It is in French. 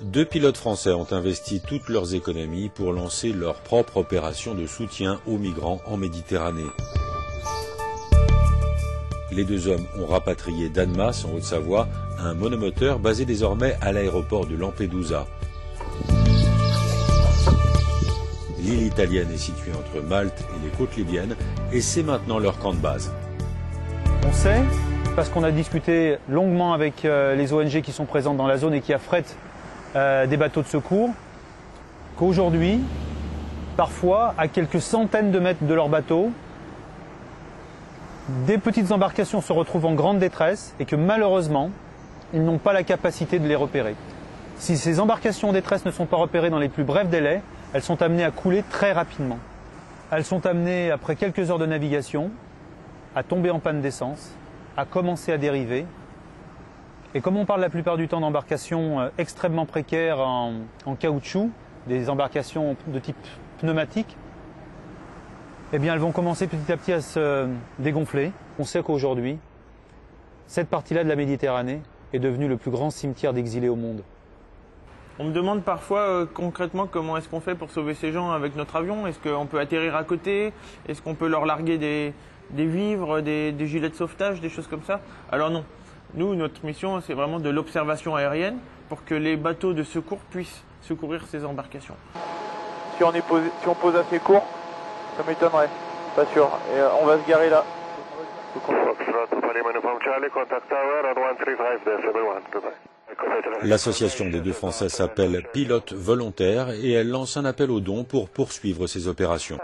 Deux pilotes français ont investi toutes leurs économies pour lancer leur propre opération de soutien aux migrants en Méditerranée. Les deux hommes ont rapatrié d'Annemasse, en Haute-Savoie, un monomoteur basé désormais à l'aéroport de Lampedusa. L'île italienne est située entre Malte et les côtes libyennes et c'est maintenant leur camp de base. On sait, parce qu'on a discuté longuement avec les ONG qui sont présentes dans la zone et qui affrètent des bateaux de secours, qu'aujourd'hui, parfois, à quelques centaines de mètres de leur bateau, des petites embarcations se retrouvent en grande détresse et que malheureusement, ils n'ont pas la capacité de les repérer. Si ces embarcations en détresse ne sont pas repérées dans les plus brefs délais, elles sont amenées à couler très rapidement. Elles sont amenées, après quelques heures de navigation, à tomber en panne d'essence, à commencer à dériver. Et comme on parle la plupart du temps d'embarcations extrêmement précaires en caoutchouc, des embarcations de type pneumatique, eh bien elles vont commencer petit à petit à se dégonfler. On sait qu'aujourd'hui, cette partie-là de la Méditerranée est devenue le plus grand cimetière d'exilés au monde. On me demande parfois concrètement comment est-ce qu'on fait pour sauver ces gens avec notre avion. Est-ce qu'on peut atterrir à côté? Est-ce qu'on peut leur larguer des vivres, des gilets de sauvetage, des choses comme ça? Alors non. Nous, notre mission, c'est vraiment de l'observation aérienne pour que les bateaux de secours puissent secourir ces embarcations. Si on pose assez court, ça m'étonnerait. Pas sûr. Et on va se garer là. L'association des deux Français s'appelle Pilotes Volontaires et elle lance un appel aux dons pour poursuivre ces opérations.